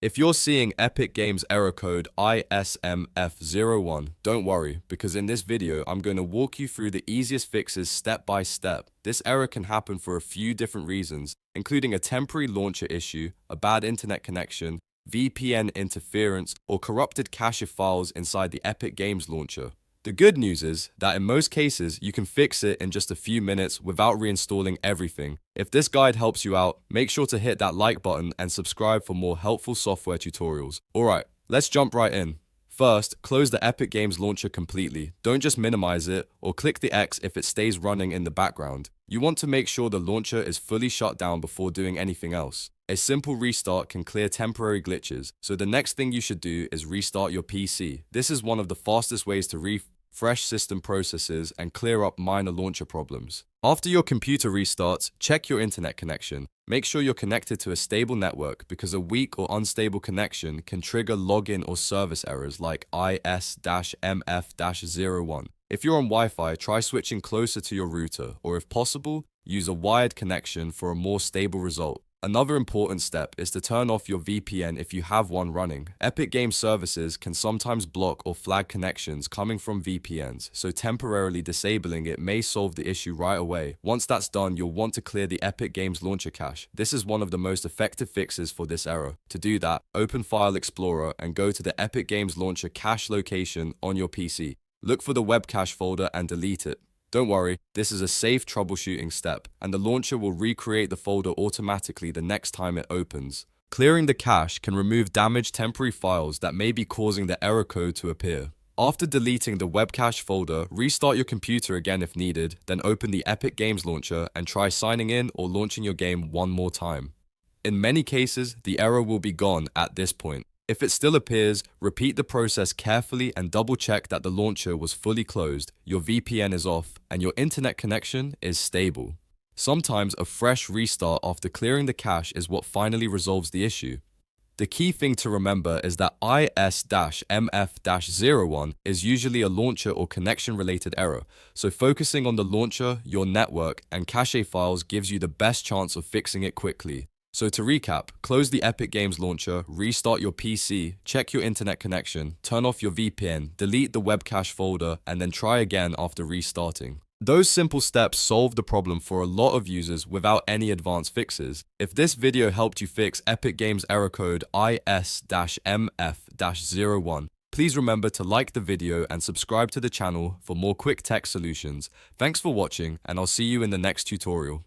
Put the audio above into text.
If you're seeing Epic Games error code IS-MF-01, don't worry, because in this video, I'm going to walk you through the easiest fixes step by step. This error can happen for a few different reasons, including a temporary launcher issue, a bad internet connection, VPN interference, or corrupted cache files inside the Epic Games launcher. The good news is that in most cases, you can fix it in just a few minutes without reinstalling everything. If this guide helps you out, make sure to hit that like button and subscribe for more helpful software tutorials. Alright, let's jump right in. First, close the Epic Games launcher completely. Don't just minimize it or click the X if it stays running in the background. You want to make sure the launcher is fully shut down before doing anything else. A simple restart can clear temporary glitches, so the next thing you should do is restart your PC. This is one of the fastest ways to refresh system processes and clear up minor launcher problems. After your computer restarts, check your internet connection. Make sure you're connected to a stable network because a weak or unstable connection can trigger login or service errors like IS-MF-01. If you're on Wi-Fi, try switching closer to your router, or if possible, use a wired connection for a more stable result. Another important step is to turn off your VPN if you have one running. Epic Games services can sometimes block or flag connections coming from VPNs, so temporarily disabling it may solve the issue right away. Once that's done, you'll want to clear the Epic Games launcher cache. This is one of the most effective fixes for this error. To do that, open File Explorer and go to the Epic Games launcher cache location on your PC. Look for the Webcache folder and delete it. Don't worry, this is a safe troubleshooting step, and the launcher will recreate the folder automatically the next time it opens. Clearing the cache can remove damaged temporary files that may be causing the error code to appear. After deleting the Webcache folder, restart your computer again if needed, then open the Epic Games launcher and try signing in or launching your game one more time. In many cases, the error will be gone at this point. If it still appears, repeat the process carefully and double check that the launcher was fully closed, your VPN is off, and your internet connection is stable. Sometimes a fresh restart after clearing the cache is what finally resolves the issue. The key thing to remember is that IS-MF-01 is usually a launcher or connection related error, so focusing on the launcher, your network, and cache files gives you the best chance of fixing it quickly. So to recap, close the Epic Games launcher, restart your PC, check your internet connection, turn off your VPN, delete the Webcache folder, and then try again after restarting. Those simple steps solve the problem for a lot of users without any advanced fixes. If this video helped you fix Epic Games error code IS-MF-01, please remember to like the video and subscribe to the channel for more quick tech solutions. Thanks for watching, and I'll see you in the next tutorial.